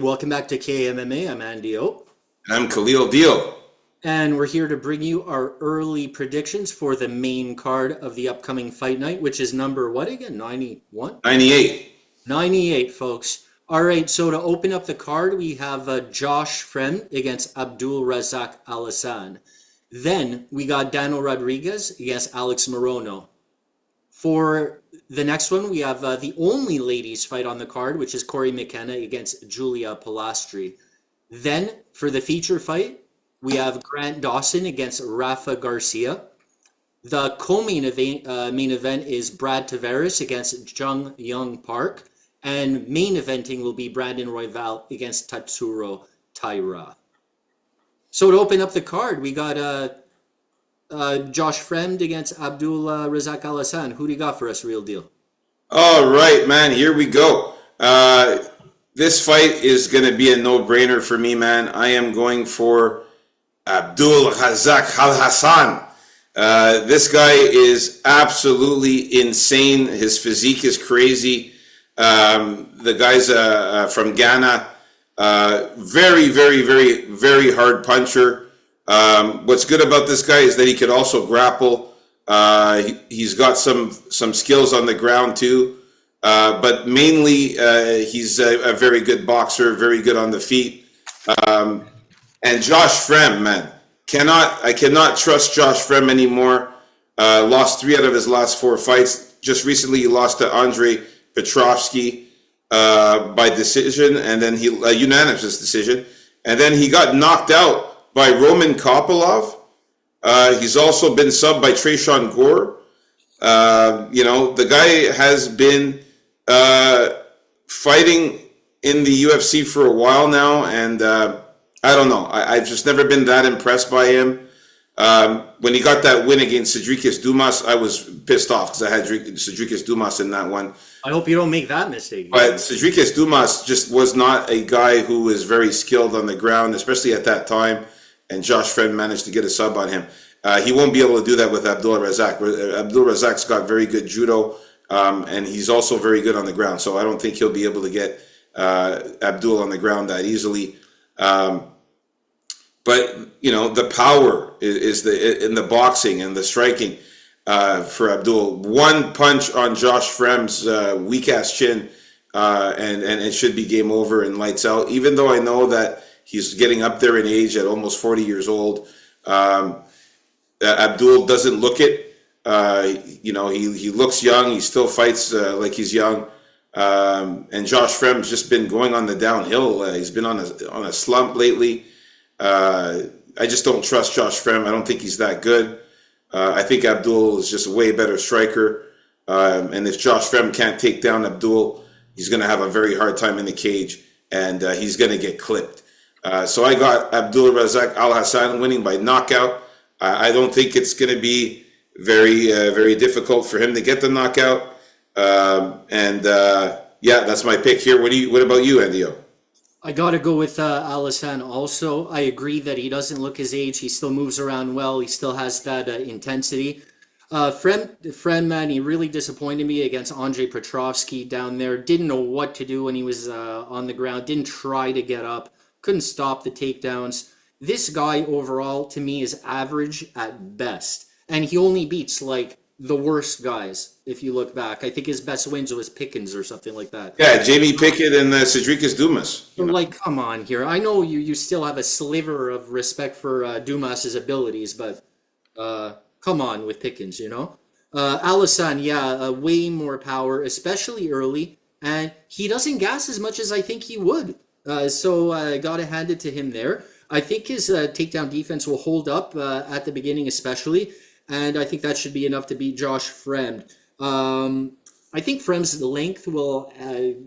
welcome back to KMMA. I'm Andy O. And I'm Khalil Deal. And we're here to bring you our early predictions for the main card of the upcoming fight night, which is number what again? 91? 98. 98, folks. All right, so to open up the card, we have Josh Fremd against Abdul Razak Al-Hassan. Then we got Daniel Rodriguez against Alex Morono. For the next one, we have the only ladies fight on the card, which is Corey McKenna against Julia Pilastri. Then, for the feature fight, we have Grant Dawson against Rafa Garcia. The co-main main event is Brad Tavares against Jung Young Park. And main eventing will be Brandon Royval against Tatsuro Taira. So to open up the card, we got Josh Fremd against Abdul Razak Al-Hassan. Who do you got for us, Real Deal? All right, man, here we go. This fight is going to be a no-brainer for me, man. I am going for Abdul Razak Al-Hassan. This guy is absolutely insane. His physique is crazy. The guy's from Ghana. Very, very, very, very hard puncher. What's good about this guy is that he could also grapple. He's got some skills on the ground too. But mainly, he's a very good boxer, very good on the feet. And Josh Fremd, man, I cannot trust Josh Fremd anymore. Lost 3 out of his last 4 fights. Just recently, he lost to Andre Petrovsky by decision, and then he unanimous decision, and then he got knocked out by Roman Kopylov. He's also been subbed by Tresean Gore. The guy has been fighting in the UFC for a while now, and I don't know. I've just never been that impressed by him. When he got that win against Cedric Dumas, I was pissed off because I had Cedric Dumas in that one. I hope you don't make that mistake. But Cedric Dumas just was not a guy who was very skilled on the ground, especially at that time, and Josh Fremd managed to get a sub on him. He won't be able to do that with Abdul Razak. Abdul Razak's got very good judo, and he's also very good on the ground, so I don't think he'll be able to get Abdul on the ground that easily. But the power is in the boxing and the striking for Abdul. One punch on Josh Fremd's weak ass chin, and it should be game over and lights out. Even though I know that he's getting up there in age at almost 40 years old, Abdul doesn't look it. He looks young. He still fights like he's young. And Josh Fremd's just been going on the downhill. He's been on a slump lately. I just don't trust Josh Fremd. I don't think he's that good. I think Abdul is just a way better striker. And if Josh Fremd can't take down Abdul, he's going to have a very hard time in the cage, and he's going to get clipped. So I got Abdul Razak Al-Hassan winning by knockout. I don't think it's going to be very, very difficult for him to get the knockout. That's my pick here. What about you, Andy O? I got to go with Al-Hassan also. I agree that he doesn't look his age. He still moves around well. He still has that intensity. Fremd, man, he really disappointed me against Andre Petrovsky down there. Didn't know what to do when he was on the ground. Didn't try to get up. Couldn't stop the takedowns. This guy overall, to me, is average at best. And he only beats, like, the worst guys, if you look back. I think his best wins was Pickens or something like that. Yeah, Jamie Pickett and Cedric Dumas. Like, come on here. I know you still have a sliver of respect for Dumas's abilities, but come on with Pickens, Al-Hassan, way more power, especially early, and he doesn't gas as much as I think he would. So I got to hand it to him there. I think his takedown defense will hold up at the beginning especially, and I think that should be enough to beat Josh Fremd. I think Fremd's length will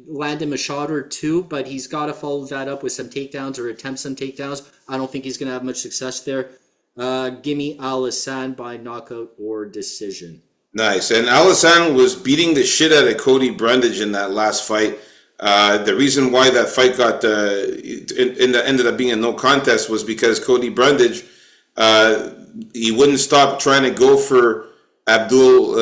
land him a shot or two, but he's got to follow that up with some takedowns or attempt some takedowns. I don't think he's going to have much success there. Give me Al-Hassan by knockout or decision. Nice. And Al-Hassan was beating the shit out of Cody Brundage in that last fight. The reason why that fight ended up being a no contest was because Cody Brundage, he wouldn't stop trying to go for Abdul,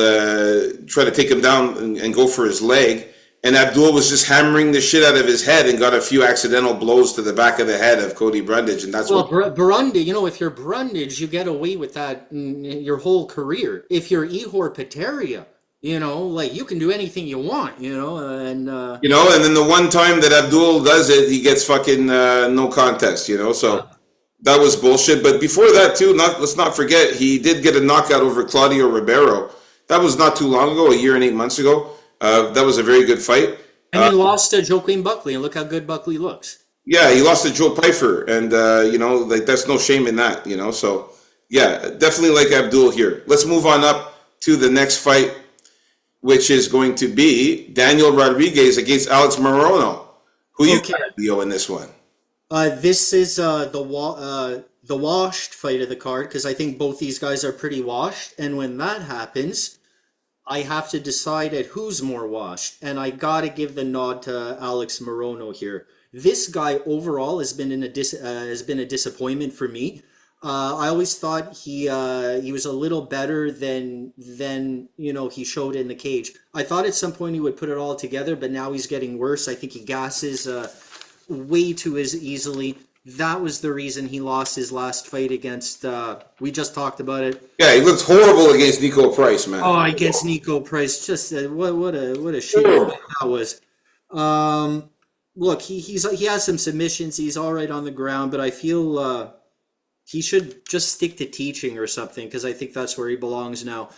try to take him down and go for his leg. and Abdul was just hammering the shit out of his head and got a few accidental blows to the back of the head of Cody Brundage, and that's Well, what. Burundi, if you're Brundage, you get away with that your whole career. If you're Ihor Peteria, like you can do anything you want, and And then the one time that Abdul does it, he gets fucking no contest, so that was bullshit. But before that too, let's not forget, he did get a knockout over Claudio Ribeiro. That was not too long ago, a year and 8 months ago. That was a very good fight. and he lost to Joaquin Buckley, and look how good Buckley looks. Yeah, he lost to Joe Pyfer, and like that's no shame in that, So yeah, definitely like Abdul here. Let's move on up to the next fight, which is going to be Daniel Rodriguez against Alex Morono. Who you Okay. got, Leo, in this one? This is the washed fight of the card because I think both these guys are pretty washed, and when that happens, I have to decide at who's more washed, and I gotta give the nod to Alex Morono here. This guy overall has been has been a disappointment for me. I always thought he was a little better than he showed in the cage. I thought at some point he would put it all together, but now he's getting worse. I think he gasses way too easily. That was the reason he lost his last fight against. We just talked about it. Yeah, he looks horrible against Nico Price, man. Oh, against Nico Price, just what a shit that was. Look, he has some submissions. He's all right on the ground, but I feel he should just stick to teaching or something because I think that's where he belongs now.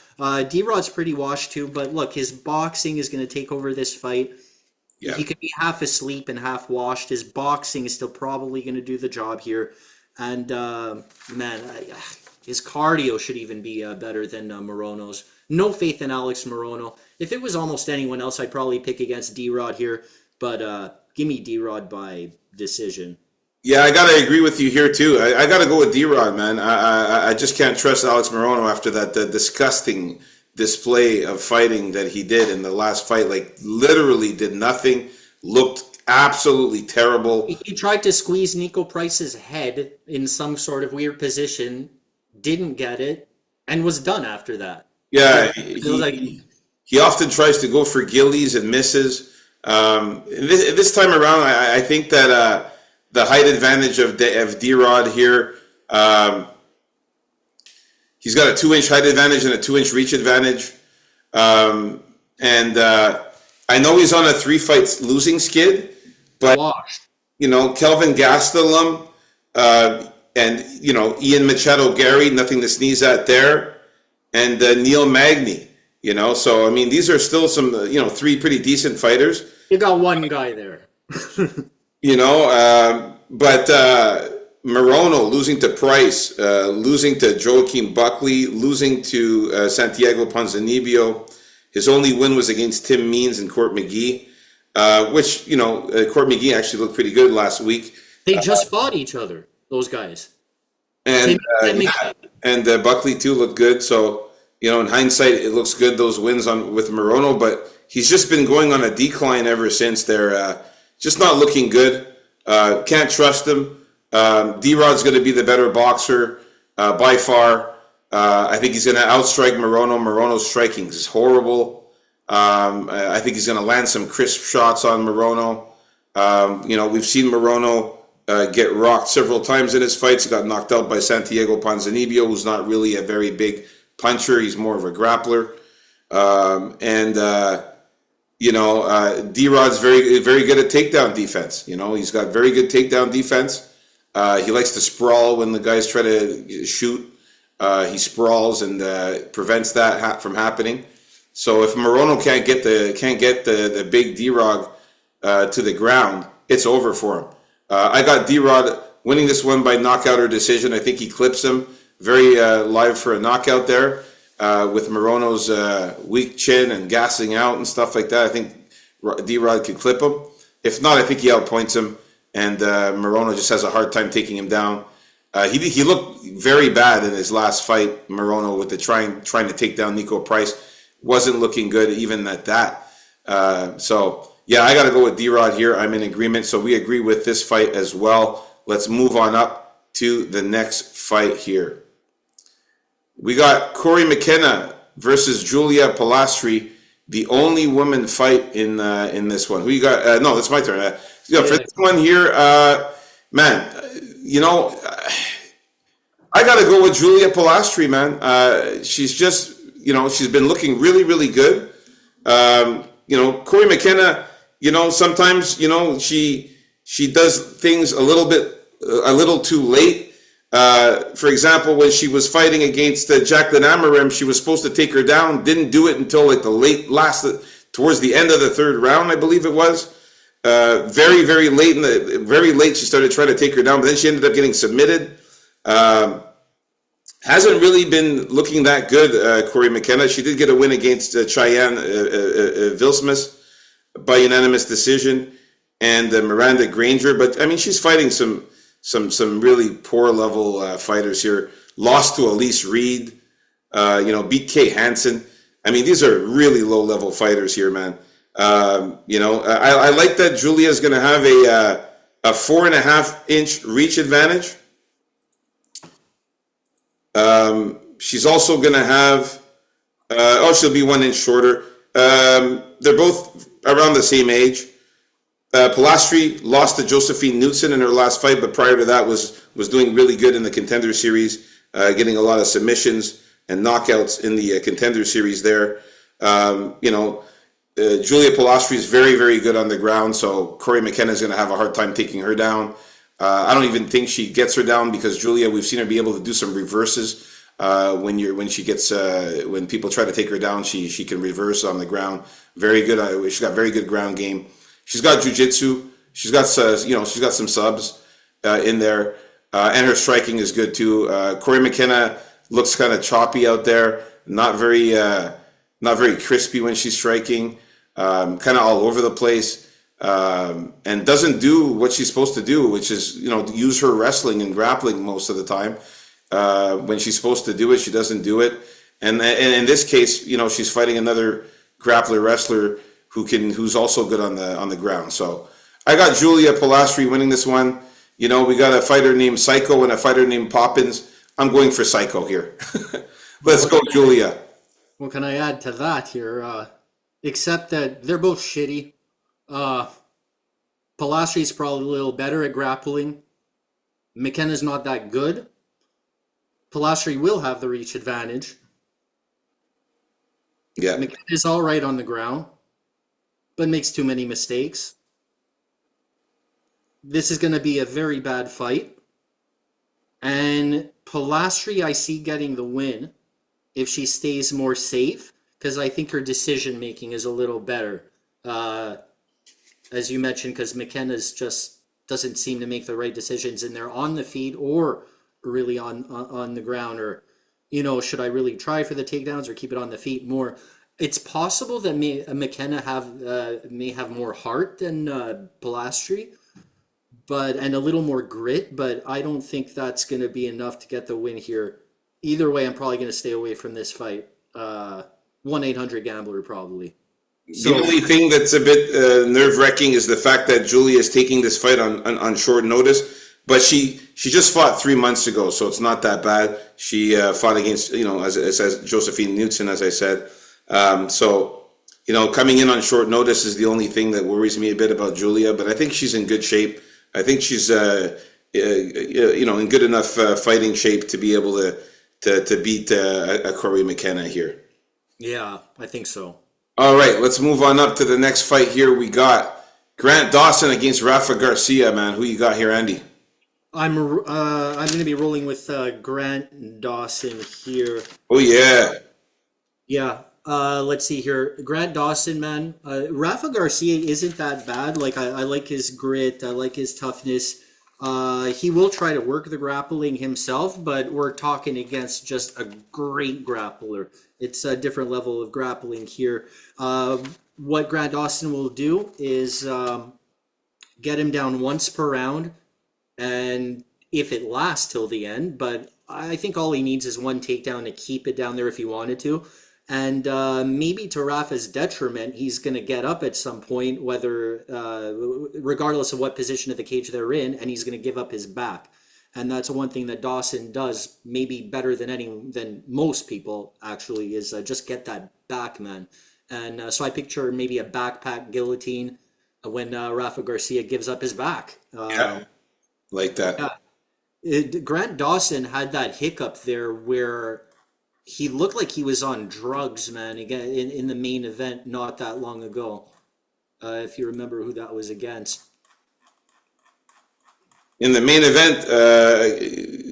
D-Rod's pretty washed too, but look, his boxing is going to take over this fight. Yeah. He could be half asleep and half washed. His boxing is still probably going to do the job here. And, his cardio should even be better than Morono's. No faith in Alex Morono. If it was almost anyone else, I'd probably pick against D-Rod here. But give me D-Rod by decision. Yeah, I gotta agree with you here too. I gotta go with D-Rod, man. I just can't trust Alex Morono after that disgusting display of fighting that he did in the last fight. Like literally did nothing, looked absolutely terrible. He tried to squeeze Nico Price's head in some sort of weird position, didn't get it, and was done after that. Yeah, he often tries to go for gillies and misses. This time around, I think that the height advantage of D-Rod here, he's got a 2-inch height advantage and a 2-inch reach advantage. I know he's on a 3-fight losing skid, but washed. Kelvin Gastelum, and Ian Machado Gary, nothing to sneeze at there, and Neil Magny. So I mean, these are still some 3 pretty decent fighters. You got one guy there. But Morono losing to Price, losing to Joaquin Buckley, losing to Santiago Ponzinibbio. His only win was against Tim Means and Court McGee, which, Court McGee actually looked pretty good last week. They just fought each other, those guys. And Buckley too looked good. So, in hindsight, it looks good, those wins with Morono, but he's just been going on a decline ever since. They're just not looking good. Can't trust him. D-Rod's going to be the better boxer by far. I think he's going to outstrike Morono. Morono's striking is horrible. I think he's going to land some crisp shots on Morono. We've seen Morono get rocked several times in his fights. He got knocked out by Santiago Ponzinibbio, who's not really a very big puncher. He's more of a grappler. D-Rod's very, very good at takedown defense. He's got very good takedown defense. He likes to sprawl when the guys try to shoot. He sprawls and prevents that from happening. So if Morono can't get the big D-Rod to the ground, it's over for him. I got D-Rod winning this one by knockout or decision. I think he clips him. Very live for a knockout there. With Morono's weak chin and gassing out and stuff like that, I think D-Rod could clip him. If not, I think he outpoints him, and Morono just has a hard time taking him down. He looked very bad in his last fight, Morono, with the trying to take down Nico Price. Wasn't looking good even at that. So, yeah, I got to go with D-Rod here. I'm in agreement, so we agree with this fight as well. Let's move on up to the next fight here. We got Corey McKenna versus Julia Palastri the only woman fight in this one. Who you got? No, that's my turn. Yeah, for Yeah. this one here, man, you know, I got to go with Julia Pilastri, man. She's just, she's been looking really, really good. Corey McKenna, sometimes, she does things a little too late. For example, when she was fighting against Jacqueline Amorim, she was supposed to take her down, didn't do it until like towards the end of the third round, I believe it was. Very, very late, she started trying to take her down, but then she ended up getting submitted. Hasn't really been looking that good, Corey McKenna. She did get a win against Cheyenne Vilsmus by unanimous decision, and Miranda Granger. But I mean, she's fighting some really poor level fighters here. Lost to Elise Reed, beat Kay Hansen. I mean, these are really low level fighters here, man. I like that Julia's going to have a 4.5-inch reach advantage. She's also going to have, she'll be 1 inch shorter. They're both around the same age. Pilastri lost to Josephine Knudsen in her last fight, but prior to that was doing really good in the Contender Series, getting a lot of submissions and knockouts in the Contender Series there. Julia Pilastri is very, very good on the ground, so Corey McKenna is going to have a hard time taking her down. I don't even think she gets her down because Julia, we've seen her be able to do some reverses. When people try to take her down, she can reverse on the ground. Very good. She's got very good ground game. She's got jiu-jitsu. She's got some subs in there, and her striking is good too. Corey McKenna looks kind of choppy out there, not very crispy when she's striking, kind of all over the place. And doesn't do what she's supposed to do, which is, use her wrestling and grappling most of the time. When she's supposed to do it, she doesn't do it. And in this case, she's fighting another grappler wrestler who's also good on the ground. So I got Julia Pilastri winning this one. We got a fighter named Psycho and a fighter named Poppins. I'm going for Psycho here. Let's go, Julia. What can I add to that here? Except that they're both shitty. Pilastri's probably a little better at grappling. McKenna's not that good. Pilastri will have the reach advantage. Yeah. McKenna's all right on the ground, but makes too many mistakes. This is going to be a very bad fight. And Pilastri, I see getting the win if she stays more safe, because I think her decision making is a little better. As you mentioned, because McKenna's just doesn't seem to make the right decisions in there on the feet or really on the ground, or should I really try for the takedowns or keep it on the feet more? It's possible that McKenna may have more heart than Pilastri, and a little more grit, but I don't think that's going to be enough to get the win here. Either way, I'm probably going to stay away from this fight. 1-800-GAMBLER probably. The only thing that's a bit nerve-wracking is the fact that Julia is taking this fight on short notice. But she just fought 3 months ago, so it's not that bad. She fought against, as Josephine Knudsen, as I said. Coming in on short notice is the only thing that worries me a bit about Julia. But I think she's in good shape. I think she's, in good enough fighting shape to be able to beat a Corey McKenna here. Yeah, I think so. All right, let's move on up to the next fight here. We got Grant Dawson against Rafa Garcia, man. Who you got here, Andy? I'm going to be rolling with Grant Dawson here. Oh, yeah. Yeah. Let's see here. Grant Dawson, man. Rafa Garcia isn't that bad. Like, I like his grit. I like his toughness. He will try to work the grappling himself, but we're talking against just a great grappler. It's a different level of grappling here. What Grant Dawson will do is get him down once per round, and if it lasts till the end, but I think all he needs is one takedown to keep it down there if he wanted to. And maybe to Rafa's detriment, he's going to get up at some point, regardless of what position of the cage they're in, and he's going to give up his back. And that's one thing that Dawson does maybe better than most people, actually, is just get that back, man. And so I picture maybe a backpack guillotine when Rafa Garcia gives up his back. Yeah, like that. Yeah, Grant Dawson had that hiccup there where he looked like he was on drugs, man, again in the main event not that long ago. If you remember who that was against. In the main event,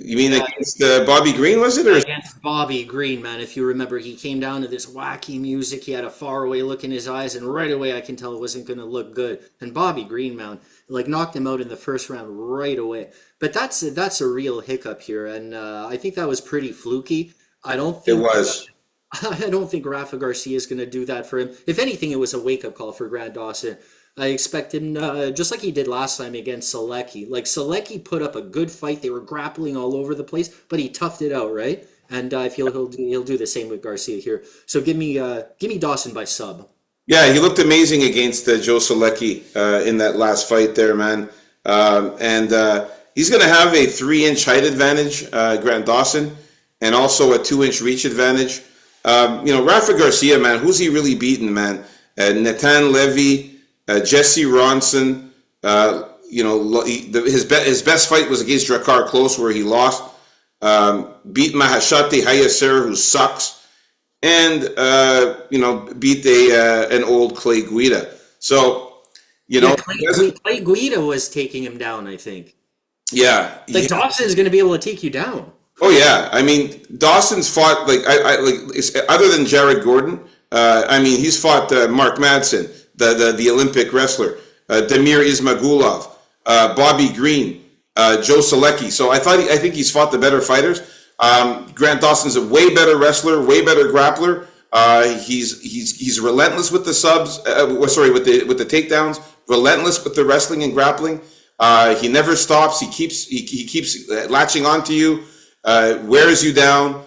you mean Yeah, against Bobby Green, was it? Or against Bobby Green, man. If you remember, he came down to this wacky music. He had a faraway look in his eyes, and right away I can tell it wasn't going to look good. And Bobby Green, man, like knocked him out in the first round right away. But that's a real hiccup here, and I think that was pretty fluky. I don't it think was? I don't think Rafa Garcia is going to do that for him. If anything, it was a wake up call for Grant Dawson. I expect him, just like he did last time against Selecki. Like Selecki put up a good fight. They were grappling all over the place, but he toughed it out, right? And I feel he'll do the same with Garcia here. So give me Dawson by sub. Yeah, he looked amazing against Joe Solecki in that last fight there, man. And he's going to have a 3-inch height advantage, Grant Dawson, and also a 2-inch reach advantage. Rafa Garcia, man, who's he really beaten, man? Nathan Levy, Jesse Ronson. His best fight was against Drakkar Klose, where he lost. Beat Mahashati Hayaser, who sucks, and beat an old Clay Guida. So Yeah, Clay Guida was taking him down, I think. yeah, Like Dawson's going to be able to take you down. oh yeah. I mean, Dawson's fought other than Jared Gordon. He's fought Mark Madsen, the Olympic wrestler, Damir Ismagulov, Bobby Green, Joe Solecki. So I think he's fought the better fighters. Grant Dawson's a way better wrestler, way better grappler. He's relentless with the subs. With the takedowns. Relentless with the wrestling and grappling. He never stops. He keeps latching onto you, wears you down,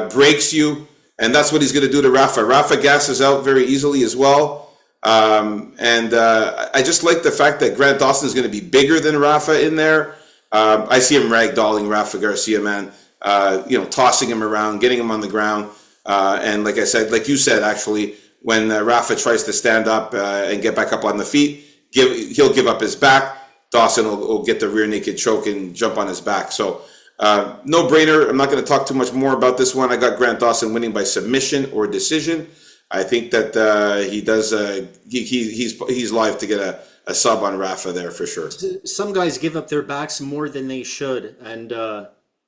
breaks you, and that's what he's going to do to Rafa. Rafa gasses out very easily as well. I just like the fact that Grant Dawson is going to be bigger than Rafa in there. I see him ragdolling Rafa Garcia, man. Tossing him around, getting him on the ground. And like I said, like you said, actually, when Rafa tries to stand up and get back up on the feet, he'll give up his back. Dawson will get the rear naked choke and jump on his back. So no brainer. I'm not going to talk too much more about this one. I got Grant Dawson winning by submission or decision. I think that he does. He's live to get a sub on Rafa there for sure. Some guys give up their backs more than they should, and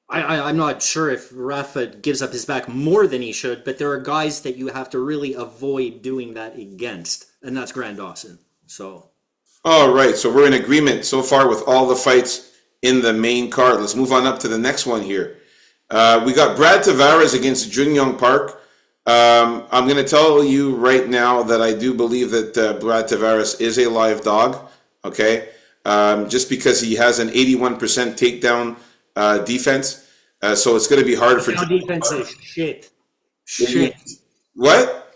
I'm not sure if Rafa gives up his back more than he should, but there are guys that you have to really avoid doing that against, and that's Grant Dawson. So, All right, so we're in agreement so far with all the fights in the main card. Let's move on up to the next one here. We got Brad Tavares against Jun Young Park. I'm going to tell you right now that I do believe that Brad Tavares is a live dog, okay? Just because he has an 81% takedown defense. So it's going to be hard for... takedown defense is shit. Shit. What?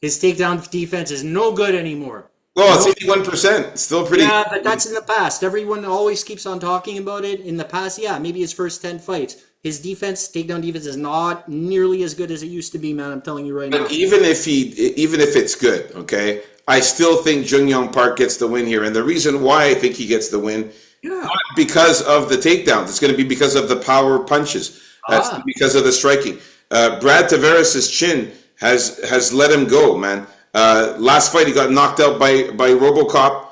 His takedown defense is no good anymore. Well, it's 81%. Still pretty... Yeah, but that's in the past. Everyone always keeps on talking about it. In the past, yeah, maybe his first 10 fights. His defense, takedown defense, is not nearly as good as it used to be, man. I'm telling you right now. But even if it's good, okay, I still think Jun Young Park gets the win here. And the reason why I think he gets the win, Yeah. not because of the takedowns. It's going to be because of the power punches. That's because of the striking. Brad Tavares' chin has let him go, man. Last fight, he got knocked out by RoboCop.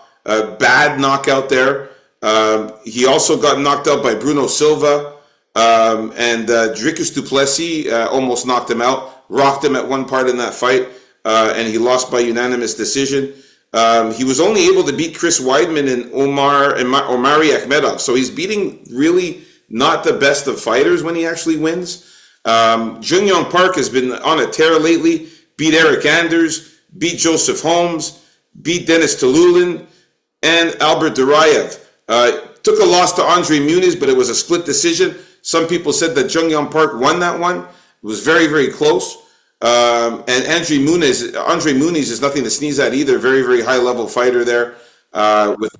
Bad knockout there. He also got knocked out by Bruno Silva. And Dricus du Plessis almost knocked him out, rocked him at one part in that fight, and he lost by unanimous decision. He was only able to beat Chris Weidman and Omari Akhmedov, so he's beating really not the best of fighters when he actually wins. Jun Young Park has been on a tear lately, beat Eric Anders, beat Joseph Holmes, beat Dennis Tululin, and Albert Duraev. Took a loss to Andre Muniz, but it was a split decision. Some people said that Jun Young Park won that one. It was very, very close. And Andre Muniz is nothing to sneeze at either. Very, very high-level fighter there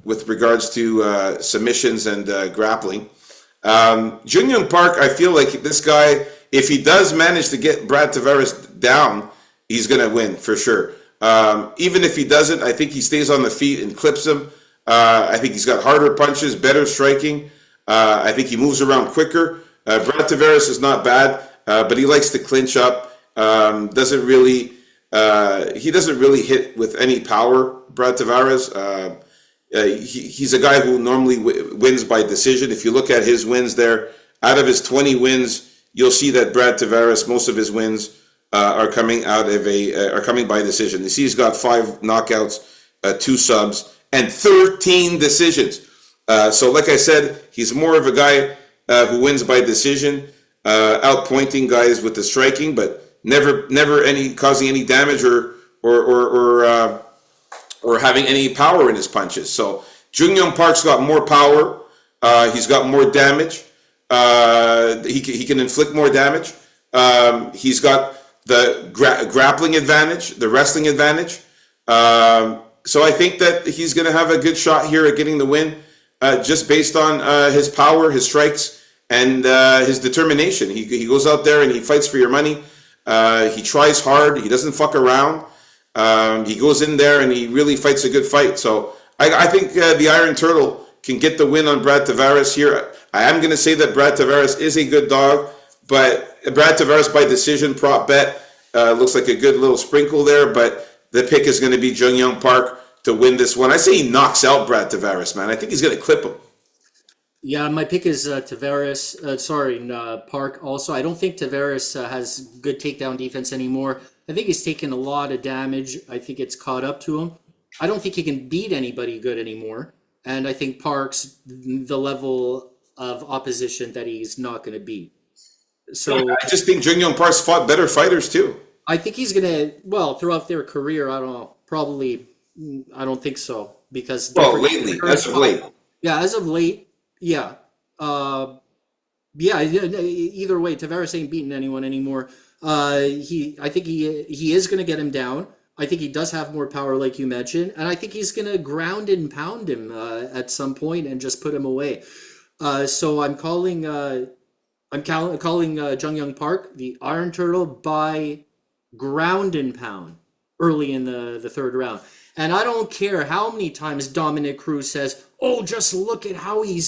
with regards to submissions and grappling. Jun Young Park, I feel like this guy, if he does manage to get Brad Tavares down, he's going to win for sure. Even if he doesn't, I think he stays on the feet and clips him. I think he's got harder punches, better striking. I think he moves around quicker. Brad Tavares is not bad, but he likes to clinch up. He doesn't really hit with any power. Brad Tavares. He's a guy who normally wins by decision. If you look at his wins there, out of his 20 wins, you'll see that Brad Tavares, most of his wins are coming by decision. You see, he's got 5 knockouts, 2 subs, and 13 decisions. So, like I said, he's more of a guy who wins by decision, outpointing guys with the striking, but never causing any damage or having any power in his punches. So Jung Young Park's got more power. He's got more damage. He can inflict more damage. He's got the grappling advantage, the wrestling advantage. So I think that he's going to have a good shot here at getting the win, just based on his power, his strikes, and his determination. He goes out there and he fights for your money. He tries hard. He doesn't fuck around. He goes in there and he really fights a good fight. So I think the Iron Turtle can get the win on Brad Tavares here. I am going to say that Brad Tavares is a good dog, but Brad Tavares by decision prop bet looks like a good little sprinkle there, but the pick is going to be Jung Young Park to win this one. I say he knocks out Brad Tavares, man. I think he's going to clip him. Yeah, my pick is Tavares. Park. Also, I don't think Tavares has good takedown defense anymore. I think he's taken a lot of damage. I think it's caught up to him. I don't think he can beat anybody good anymore. And I think Park's the level of opposition that he's not going to beat. So I just think Jung Young Park's fought better fighters too. I think he's going to, throughout their career, I don't know, probably, I don't think so. Because lately, as of late. Yeah, as of late, yeah. Either way, Tavares ain't beating anyone anymore. I think he is going to get him down. I think he does have more power, like you mentioned, and I think he's going to ground and pound him at some point and just put him away. So I'm calling Jung Young Park the Iron Turtle by ground and pound early in the third round. And I don't care how many times Dominic Cruz says, "Oh, just look at how he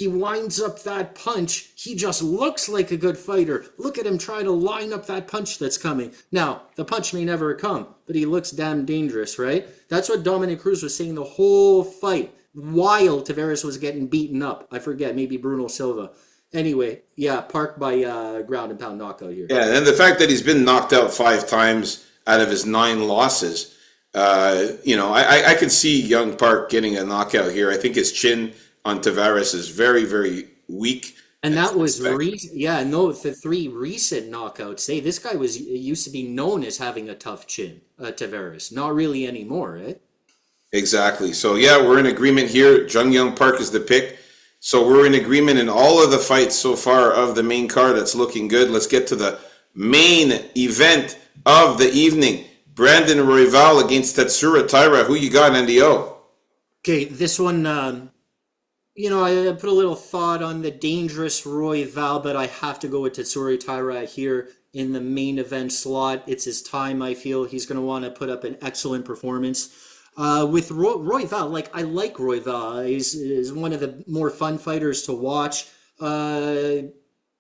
winds up that punch. He just looks like a good fighter. Look at him try to line up that punch that's coming." Now, the punch may never come, but he looks damn dangerous, right? That's what Dominic Cruz was saying the whole fight while Tavares was getting beaten up. I forget, maybe Bruno Silva. Anyway, yeah, Park by ground and pound knockout here. Yeah, and the fact that he's been knocked out 5 times out of his 9 losses, I can see Young Park getting a knockout here. I think his chin on Tavares is very, very weak. And that was the 3 recent knockouts. Hey, this guy used to be known as having a tough chin, Tavares. Not really anymore, eh? Exactly. So yeah, we're in agreement here. Jung Young Park is the pick. So we're in agreement in all of the fights so far of the main card. That's looking good. Let's get to the main event of the evening. Brandon Royval against Tatsuro Taira. Who you got, NDO? Okay, this one, I put a little thought on the dangerous Royval, but I have to go with Tatsuro Taira here in the main event slot. It's his time, I feel. He's going to want to put up an excellent performance. With Royval, I like Royval. He's one of the more fun fighters to watch.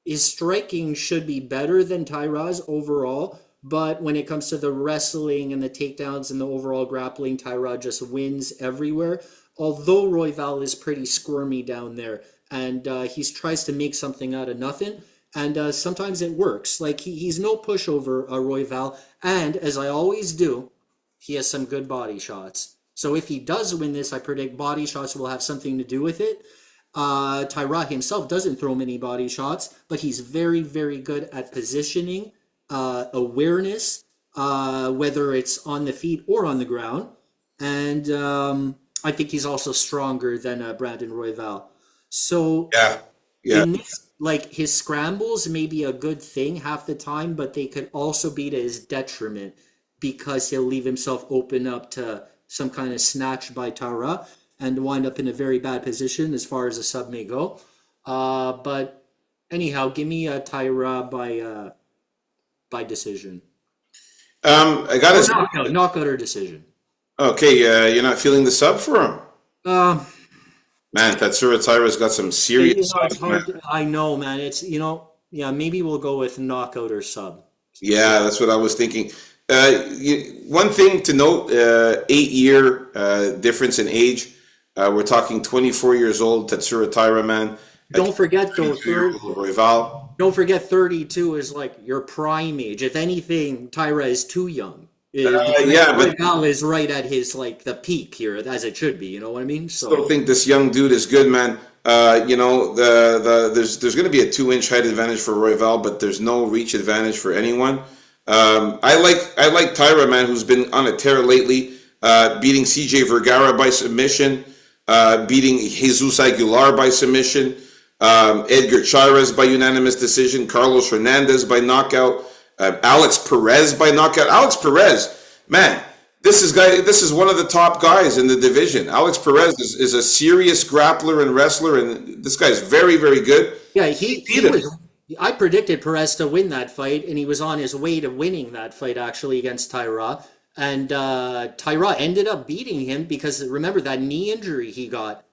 His striking should be better than Taira's overall, but when it comes to the wrestling and the takedowns and the overall grappling, Taira just wins everywhere. Although Royval is pretty squirmy down there, and he tries to make something out of nothing, and sometimes it works. He's no pushover, Royval, and as I always do, he has some good body shots. So if he does win this, I predict body shots will have something to do with it. Taira himself doesn't throw many body shots, but he's very, very good at positioning, awareness, whether it's on the feet or on the ground. And I think he's also stronger than Brandon Royval. So in this, his scrambles may be a good thing half the time, but they could also be to his detriment, because he'll leave himself open up to some kind of snatch by Taira and wind up in a very bad position as far as a sub may go. But anyhow, give me Taira by decision. I got his. Knockout or decision. Okay, you're not feeling the sub for him, Um, man. Tatsuro Taira's got some serious it's subs, man. hard. I know, man. It's yeah. Maybe we'll go with knockout or sub. Yeah, that's what I was thinking. One thing to note: 8 year difference in age. We're talking 24 years old, Tatsuro Taira, man. Don't forget though, 22-year-old Royval. don't forget 32 is like your prime age. If anything, Tyra is too young. Yeah, but Val is right at his like the peak here, as it should be. You know what I mean? I still think this young dude is good, man. There's going to be a 2 inch height advantage for Royval, but there's no reach advantage for anyone. I like Tyra, man, who's been on a tear lately, beating CJ Vergara by submission, beating Jesus Aguilar by submission, Edgar Chairez by unanimous decision, Carlos Hernandez by knockout, Alex Perez by knockout. Alex Perez, man, this is one of the top guys in the division. Alex Perez is a serious grappler and wrestler, and this guy's very, very good. Yeah, he was. I predicted Perez to win that fight, and he was on his way to winning that fight actually against Tyra. And Tyra ended up beating him because remember that knee injury he got.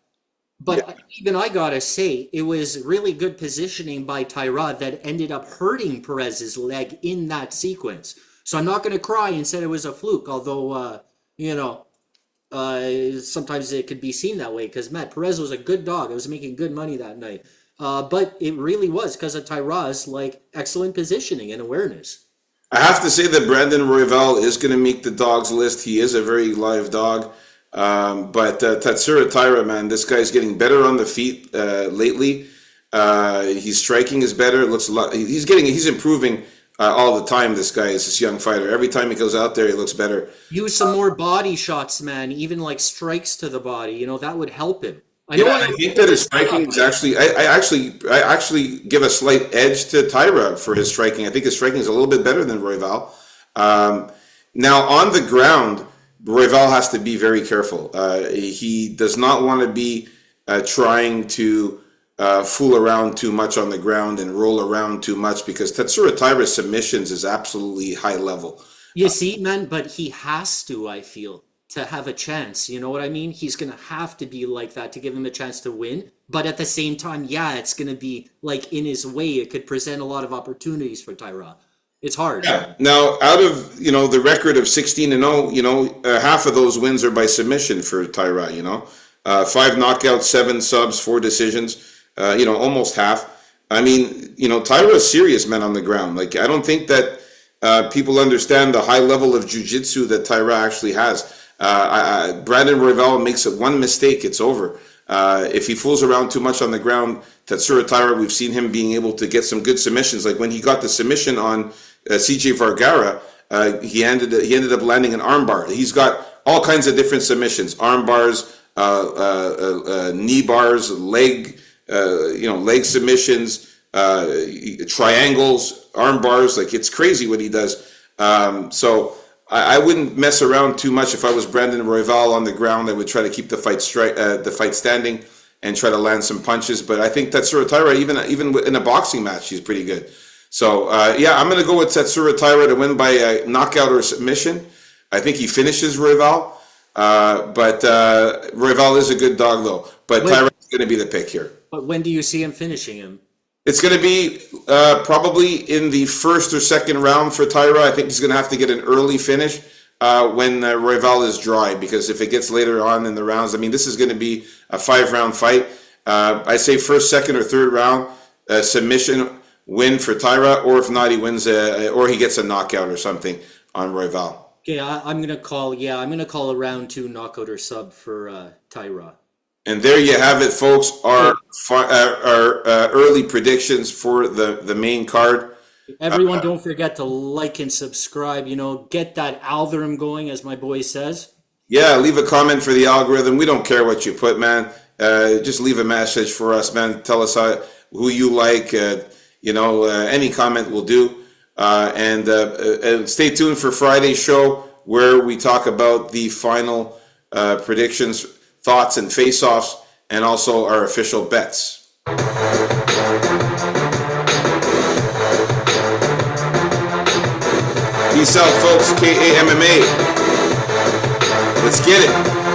But even I gotta say, it was really good positioning by Tyra that ended up hurting Perez's leg in that sequence. So I'm not gonna cry and say it was a fluke, although sometimes it could be seen that way because Matt Perez was a good dog. I was making good money that night. But it really was because of Tyra's like excellent positioning and awareness. I have to say that Brandon Royval is going to make the dogs list. He is a very live dog. But Tatsuro Taira, man, this guy's getting better on the feet lately. He's striking is better. It looks a lot. He's improving all the time. This young fighter. Every time he goes out there, he looks better. Use some more body shots, man. Even like strikes to the body. You know that would help him. I think that his striking is actually. I actually give a slight edge to Taira for his striking. I think his striking is a little bit better than Royval. Now on the ground, Royval has to be very careful. He does not want to be trying to fool around too much on the ground and roll around too much because Tatsuro Taira's submissions is absolutely high level. You see, man, but he has to, I feel, to have a chance. You know what I mean? He's going to have to be like that to give him a chance to win. But at the same time, yeah, it's going to be like in his way. It could present a lot of opportunities for Tyra. It's hard. Yeah. Now, out of the record of 16-0, half of those wins are by submission for Tyra. 5 knockouts, 7 subs, 4 decisions. Almost half. I mean, Tyra is serious, man, on the ground. Like, I don't think that people understand the high level of jiu-jitsu that Tyra actually has. Brandon Royval makes one mistake, it's over. If he fools around too much on the ground, Tatsuro Taira, we've seen him being able to get some good submissions. Like when he got the submission on CJ Vergara, he ended up landing an armbar. He's got all kinds of different submissions: arm bars, knee bars, leg submissions, triangles, arm bars. Like it's crazy what he does. So I wouldn't mess around too much. If I was Brandon Royval on the ground, I would try to keep the fight standing and try to land some punches. But I think Tatsuro Taira, even in a boxing match, he's pretty good. So I'm going to go with Tatsuro Taira to win by a knockout or submission. I think he finishes Royval, but Royval is a good dog though. But Taira is going to be the pick here. But when do you see him finishing him? It's going to be probably in the first or second round for Taira. I think he's going to have to get an early finish when Royval is dry, because if it gets later on in the rounds, I mean, this is going to be a 5-round fight. I say first, second, or third round submission win for Taira, or if not, he wins or he gets a knockout or something on Royval. Okay, I'm going to call a round 2 knockout or sub for Taira. And there you have it, folks. Our early predictions for the main card. Everyone, don't forget to like and subscribe. Get that algorithm going, as my boy says. Yeah, leave a comment for the algorithm. We don't care what you put, man. Just leave a message for us, man. Tell us who you like. Any comment will do. And stay tuned for Friday's show, where we talk about the final predictions, thoughts, and face-offs, and also our official bets. Peace out, folks. KAMMA. Let's get it.